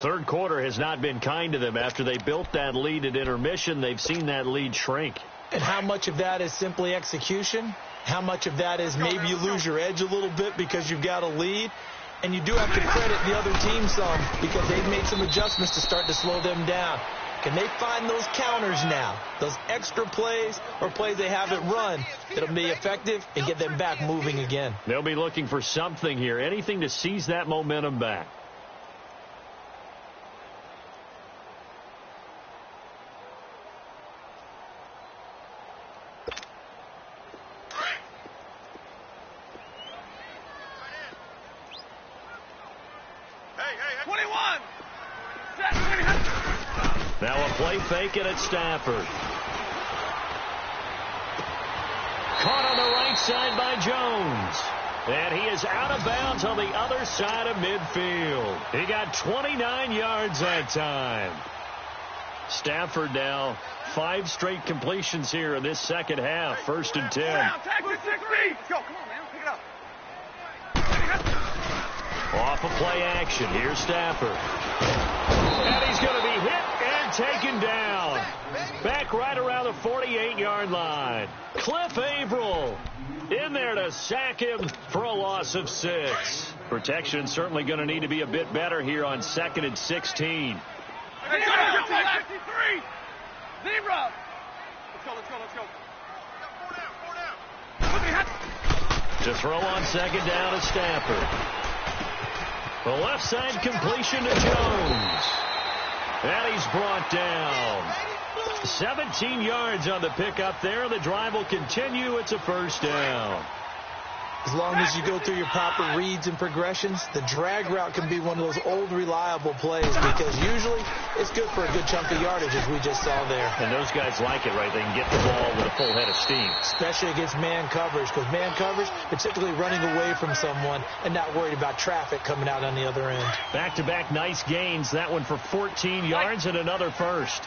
Third quarter has not been kind to them. After they built that lead at intermission, they've seen that lead shrink. And how much of that is simply execution? How much of that is maybe you lose your edge a little bit because you've got a lead? And you do have to credit the other team some because they've made some adjustments to start to slow them down. Can they find those counters now, those extra plays or plays they haven't run that'll be effective and get them back moving again? They'll be looking for something here, anything to seize that momentum back. Now a play fake it at Stafford. Caught on the right side by Jones. And he is out of bounds on the other side of midfield. He got 29 yards that time. Stafford now 5 straight completions here in this second half. 1st and 10. Let's go. Come on, man. Pick it up. Off of play action. Here's Stafford. And he's going to be hit and taken down. Back right around the 48-yard line. Cliff Averill in there to sack him for a loss of 6. Protection certainly going to need to be a bit better here on 2nd and 16. Zero. Let's go. To throw on 2nd down is Stafford. The left side completion to Jones. And he's brought down. 17 yards on the pickup there. The drive will continue. It's a 1st down. As long as you go through your proper reads and progressions, the drag route can be one of those old reliable plays because usually it's good for a good chunk of yardage as we just saw there. And those guys like it, right? They can get the ball with a full head of steam. Especially against man coverage because man coverage, particularly running away from someone and not worried about traffic coming out on the other end. Back-to-back nice gains. That one for 14 yards and another 1st.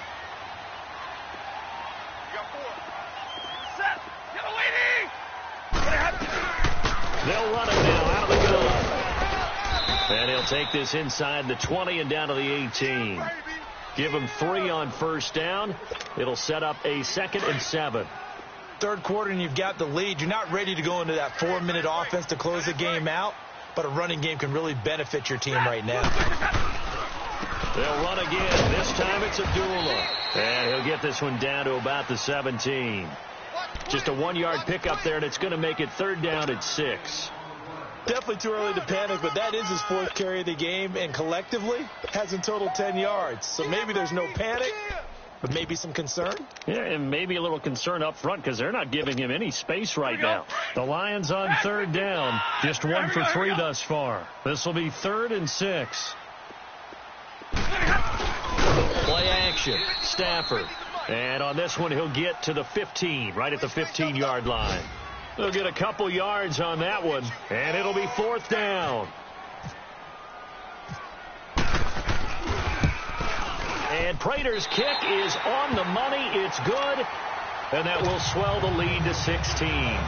They'll run it now out of the gun. And he'll take this inside the 20 and down to the 18. Give him 3 on 1st down. It'll set up a 2nd and 7. Third quarter and you've got the lead. You're not ready to go into that 4-minute offense to close the game out, but a running game can really benefit your team right now. They'll run again. This time it's Abdullah. And he'll get this one down to about the 17. Just a 1-yard pickup there, and it's going to make it 3rd down at 6. Definitely too early to panic, but that is his 4th carry of the game, and collectively has in total 10 yards. So maybe there's no panic, but maybe some concern. Yeah, and maybe a little concern up front because they're not giving him any space right now. The Lions on 3rd down, just 1 for 3 thus far. This will be 3rd and 6. Play action, Stafford. And on this one, he'll get to the 15, right at the 15-yard line. They'll get a couple yards on that one, and it'll be 4th down. And Prater's kick is on the money. It's good, and that will swell the lead to 16.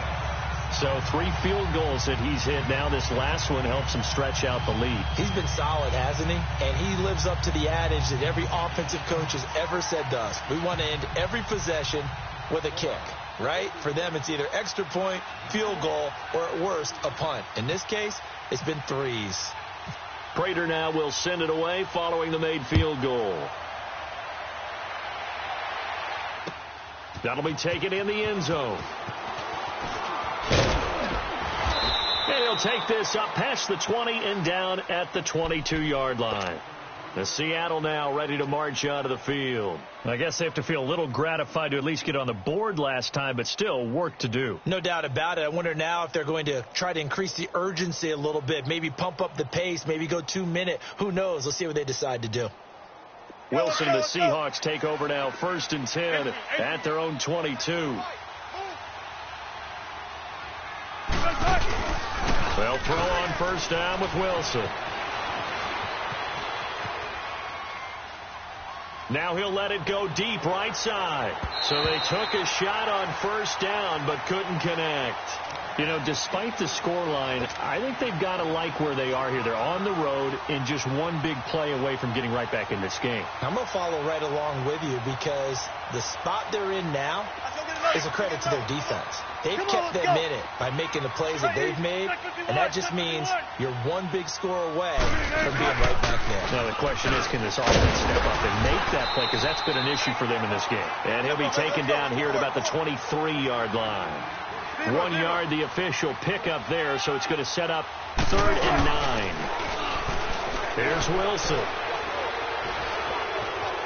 So 3 field goals that he's hit now. This last one helps him stretch out the lead. He's been solid, hasn't he? And he lives up to the adage that every offensive coach has ever said to us. We want to end every possession with a kick, right? For them, it's either extra point, field goal, or at worst, a punt. In this case, it's been 3s. Prater now will send it away following the made field goal. That'll be taken in the end zone. And he'll take this up past the 20 and down at the 22-yard line. The Seattle now ready to march out of the field. I guess they have to feel a little gratified to at least get on the board last time, but still work to do. No doubt about it. I wonder now if they're going to try to increase the urgency a little bit, maybe pump up the pace, maybe go 2-minute. Who knows? Let's see what they decide to do. Wilson, the Seahawks take over now 1st and 10 at their own 22. They'll throw on 1st down with Wilson. Now he'll let it go deep right side. So they took a shot on 1st down but couldn't connect. You know, despite the scoreline, I think they've got to like where they are here. They're on the road and just one big play away from getting right back in this game. I'm going to follow right along with you because the spot they're in now is a credit to their defense. They've kept them in it by making the plays that they've made, and that just means you're one big score away from being right back there. Now the question is, can this offense step up and make that play? Because that's been an issue for them in this game. And he'll be taken down here at about the 23-yard line. 1 yard, the official pickup there, so it's going to set up 3rd and 9. Here's Wilson.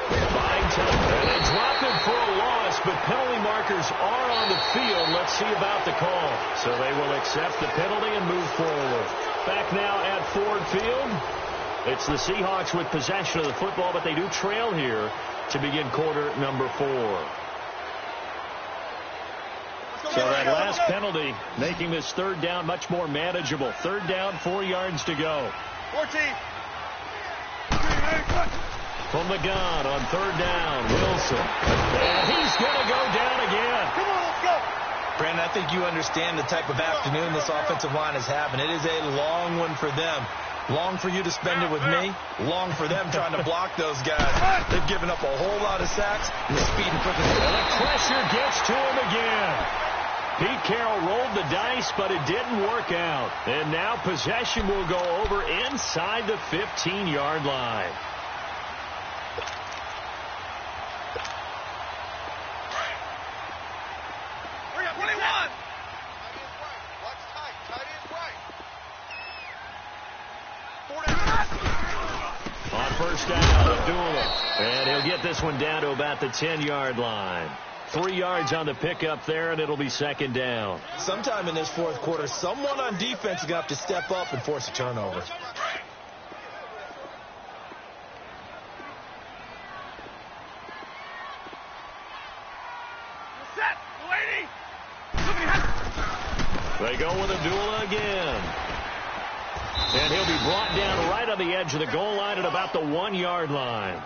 Buying time. And they drop him for a loss, but penalty markers are on the field. Let's see about the call. So they will accept the penalty and move forward. Back now at Ford Field. It's the Seahawks with possession of the football, but they do trail here to begin quarter number 4. So that last penalty making this 3rd down much more manageable. 3rd down, 4 yards to go. 14. From the gun on 3rd down, Wilson. And he's going to go down again. Come on, let's go. Brandon, I think you understand the type of afternoon this offensive line is having. It is a long one for them. Long for you to spend it with me. Long for them trying to block those guys. They've given up a whole lot of sacks. And the speed and quickness. And the pressure gets to him again. Pete Carroll rolled the dice, but it didn't work out. And now possession will go over inside the 15-yard line. Hurry up, 21. On 1st down, Owtlaw. And he'll get this one down to about the 10-yard line. 3 yards on the pickup there, and it'll be 2nd down. Sometime in this 4th quarter, someone on defense is going to have to step up and force a turnover. Set, lady. They go with Owtlaw again. And he'll be brought down right on the edge of the goal line at about the 1-yard line.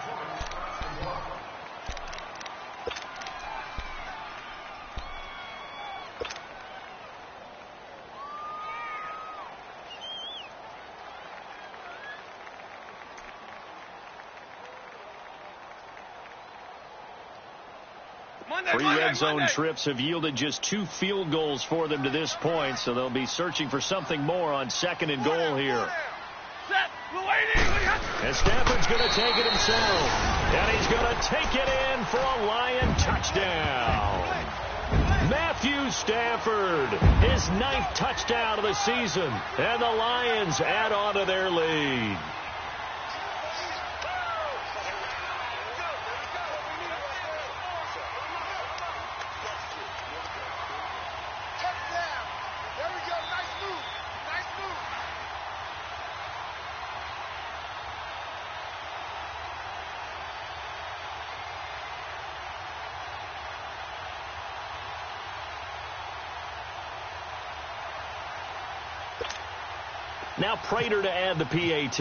Three red zone trips have yielded just 2 field goals for them to this point, so they'll be searching for something more on 2nd and goal here. And Stafford's going to take it himself. And he's going to take it in for a Lion touchdown. Matthew Stafford, his 9th touchdown of the season. And the Lions add on to their lead. Now Prater to add the PAT.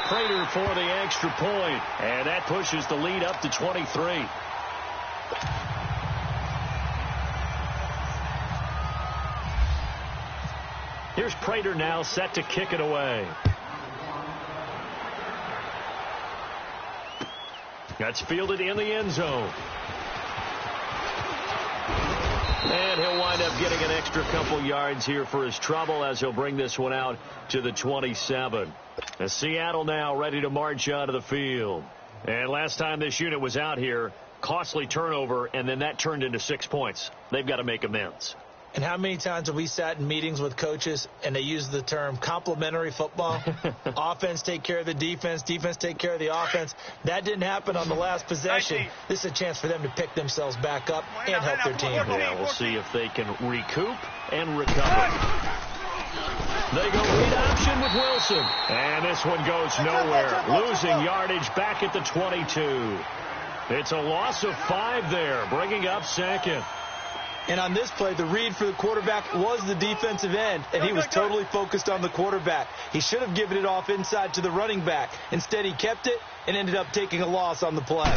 Prater for the extra point, and that pushes the lead up to 23. Here's Prater now set to kick it away. That's fielded in the end zone. And he'll wind up getting an extra couple yards here for his trouble as he'll bring this one out to the 27. And Seattle now ready to march out of the field. And last time this unit was out here, costly turnover, and then that turned into 6 points. They've got to make amends. And how many times have we sat in meetings with coaches and they use the term complementary football? Offense take care of the defense, defense take care of the offense. That didn't happen on the last possession. This is a chance for them to pick themselves back up and help their team. Yeah, we'll see if they can recoup and recover. They go read option with Wilson. And this one goes nowhere. Losing yardage back at the 22. It's a loss of 5 there, bringing up 2nd. And on this play, the read for the quarterback was the defensive end, and he was totally focused on the quarterback. He should have given it off inside to the running back. Instead, he kept it and ended up taking a loss on the play.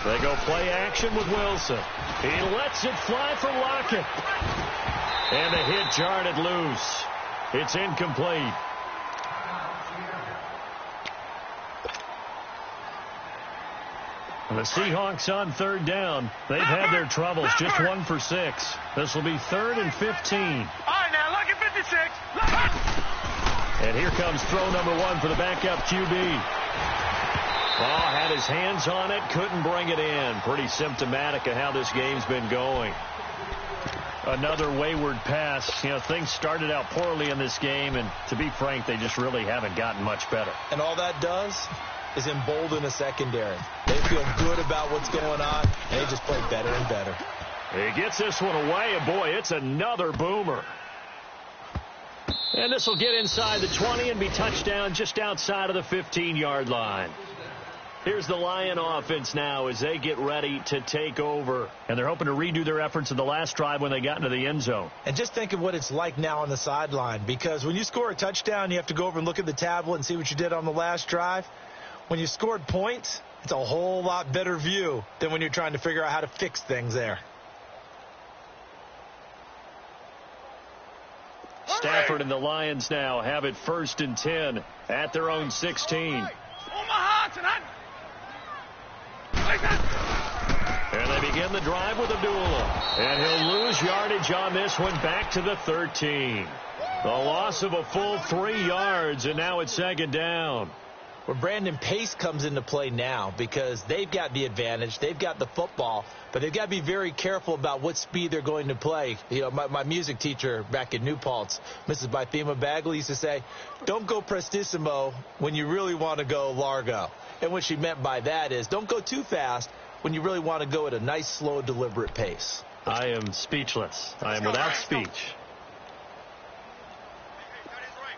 They go play action with Wilson. He lets it fly for Lockett. And the hit jarred it loose. It's incomplete. The Seahawks on third down. They've had their troubles, just 1 for 6. This will be 3rd and 15. All right, now, look at 56. And here comes throw number 1 for the backup QB. Oh, had his hands on it, couldn't bring it in. Pretty symptomatic of how this game's been going. Another wayward pass. You know, things started out poorly in this game, and to be frank, they just really haven't gotten much better. And all that does is embolden the secondary. They feel good about what's going on, and they just play better and better. He gets this one away, and boy, it's another boomer. And this will get inside the 20 and be touchdown just outside of the 15-yard line. Here's the Lion offense now as they get ready to take over. And they're hoping to redo their efforts in the last drive when they got into the end zone. And just think of what it's like now on the sideline, because when you score a touchdown, you have to go over and look at the tablet and see what you did on the last drive. When you scored points, it's a whole lot better view than when you're trying to figure out how to fix things there. Stafford and the Lions now have it 1st and 10 at their own 16. Omaha tonight. And they begin the drive with Abdullah. And he'll lose yardage on this one back to the 13. The loss of a full 3 yards, and now it's 2nd down. Where Brandon Pace comes into play now, because they've got the advantage, they've got the football, but they've got to be very careful about what speed they're going to play. You know, my music teacher back in New Paltz, Mrs. Bythema Bagley, used to say, don't go prestissimo when you really want to go largo. And what she meant by that is don't go too fast when you really want to go at a nice, slow, deliberate pace. I am speechless. I am without speech.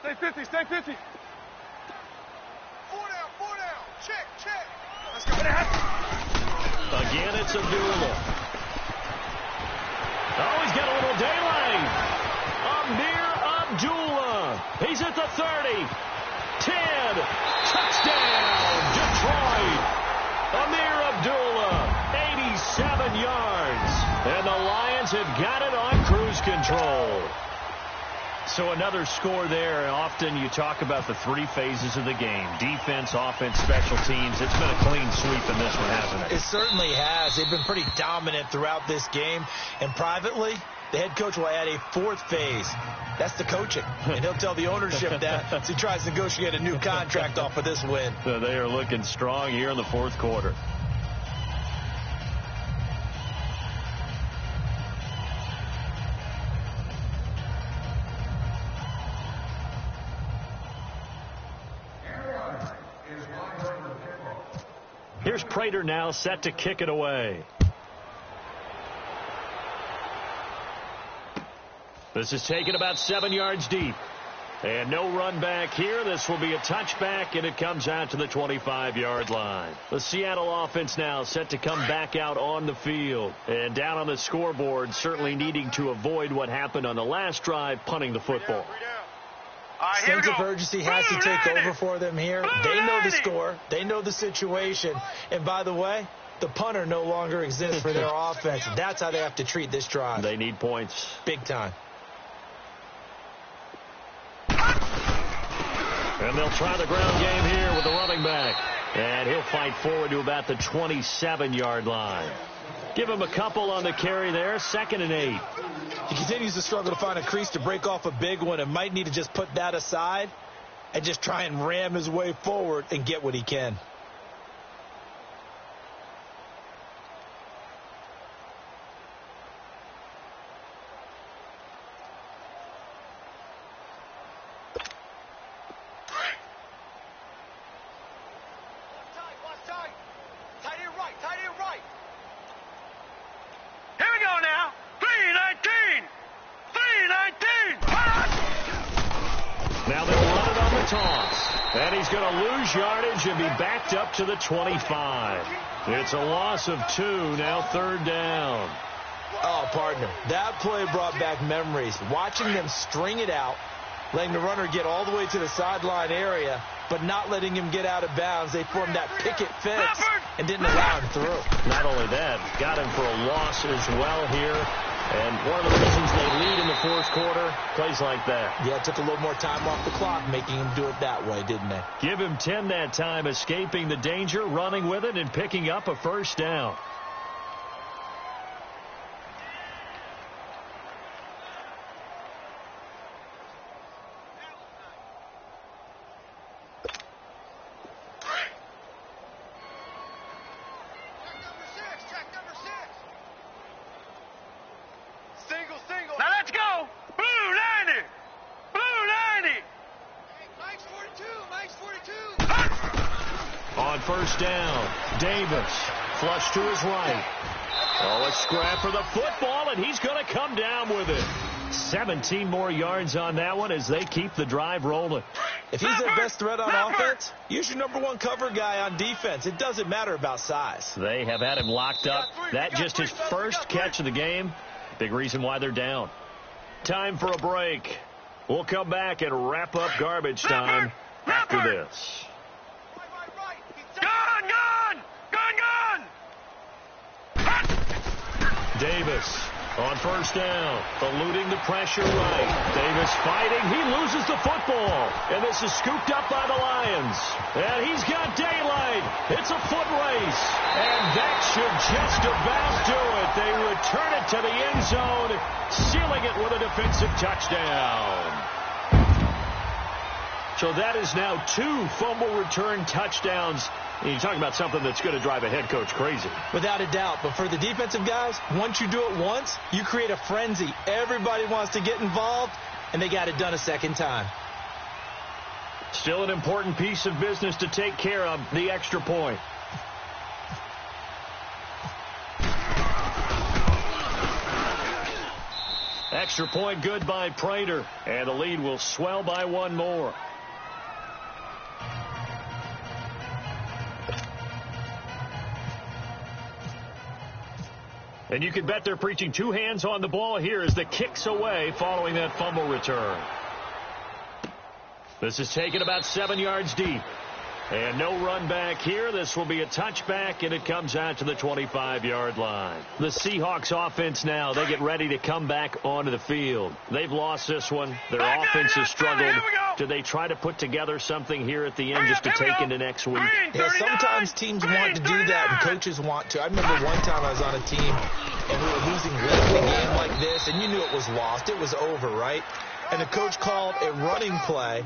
Stay 50, stay 50. Check. Let's go. Again, it's Abdullah. Oh, he's got a little daylight. Amir Abdullah. He's at the 30. 10. Touchdown, Detroit. Amir Abdullah, 87 yards. And the Lions have got it on cruise control. So another score there. Often you talk about the 3 phases of the game. Defense, offense, special teams. It's been a clean sweep in this one, hasn't it? It certainly has. They've been pretty dominant throughout this game. And privately, the head coach will add a 4th phase. That's the coaching. And he'll tell the ownership that as he tries to negotiate a new contract off of this win. So they are looking strong here in the 4th quarter. Here's Prater now set to kick it away. This is taken about 7 yards deep. And no run back here. This will be a touchback, and it comes out to the 25-yard line. The Seattle offense now set to come back out on the field. And down on the scoreboard, certainly needing to avoid what happened on the last drive, punting the football. Sense of urgency has to take over for them here. They know the score. They know the situation. And by the way, the punter no longer exists for their offense. That's how they have to treat this drive. They need points. Big time. And they'll try the ground game here with the running back. And he'll fight forward to about the 27-yard line. Give him a couple on the carry there. 2nd and 8. He continues to struggle to find a crease to break off a big one and might need to just put that aside and just try and ram his way forward and get what he can. And be backed up to the 25. It's a loss of 2, now 3rd down. Oh, partner, that play brought back memories. Watching them string it out, letting the runner get all the way to the sideline area, but not letting him get out of bounds. They formed that picket fence and didn't allow him through. Not only that, got him for a loss as well here. And one of the reasons they lead in the fourth quarter, plays like that. Yeah, it took a little more time off the clock, making him do it that way, didn't they? Give him 10 that time, escaping the danger, running with it, and picking up a first down. On first down, Davis, flush to his right. Oh, a scrap for the football, and he's going to come down with it. 17 more yards on that one as they keep the drive rolling. If he's their best threat on offense, use your number one cover guy on defense. It doesn't matter about size. They have had him locked up. That just his first catch of the game. Big reason why they're down. Time for a break. We'll come back and wrap up garbage time after this. Davis on first down, eluding the pressure right. Davis fighting. He loses the football. And this is scooped up by the Lions. And he's got daylight. It's a foot race. And that should just about do it. They return it to the end zone, sealing it with a defensive touchdown. So that is now 2 fumble return touchdowns. And you're talking about something that's going to drive a head coach crazy. Without a doubt. But for the defensive guys, once you do it once, you create a frenzy. Everybody wants to get involved, and they got it done a second time. Still an important piece of business to take care of, the extra point. Extra point good by Prater, and the lead will swell by 1 more. And you can bet they're preaching 2 hands on the ball here as the kick's away following that fumble return. This is taken about 7 yards deep. And no run back here. This will be a touchback, and it comes out to the 25-yard line. The Seahawks offense now, they get ready to come back onto the field. They've lost this one. Their offense has struggled. Do they try to put together something here at the end just to take into next week? Yeah, sometimes teams want to do that, and coaches want to. I remember one time I was on a team, and we were losing late in a game like this, and you knew it was lost. It was over, right? And the coach called a running play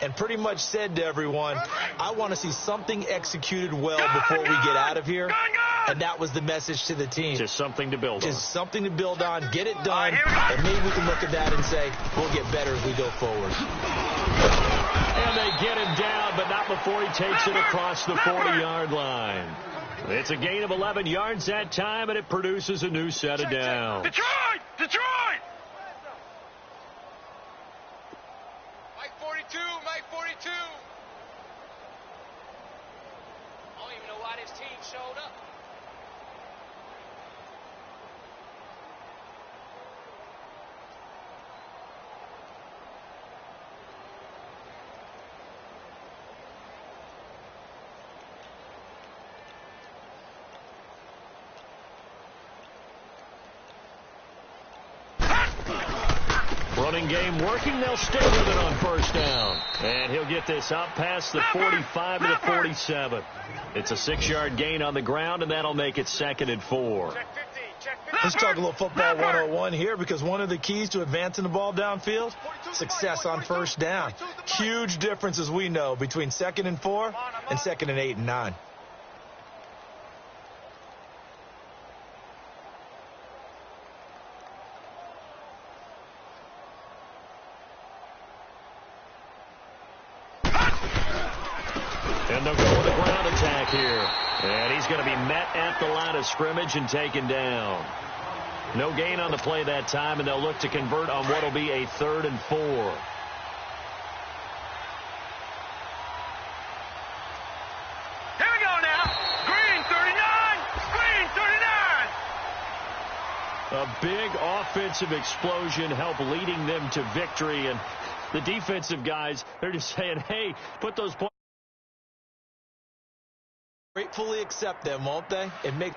and pretty much said to everyone, I want to see something executed well before we get out of here. And that was the message to the team. Just something to build on. Just something to build on, get it done, and maybe we can look at that and say, we'll get better as we go forward. And they get him down, but not before he takes it across the 40-yard line. It's a gain of 11 yards that time, and it produces a new set of downs. Detroit! Detroit! Mike 42, Mike 42. I don't even know why this team showed up. Running game working. They'll stay with it on first down. And he'll get this up past the 45 to the 47. It's a 6-yard gain on the ground, and that'll make it 2nd and 4. Let's talk a little football 101 here, because one of the keys to advancing the ball downfield, success on first down. Huge difference, as we know, between 2nd and 4 and 2nd and 8 and 9. And they'll go with a ground attack here. And he's going to be met at the line of scrimmage and taken down. No gain on the play that time, and they'll look to convert on what will be a 3rd and 4. Here we go now. Green 39. Green 39. A big offensive explosion helped leading them to victory. And the defensive guys, they're just saying, hey, put those points. gratefully accept them, won't they? It makes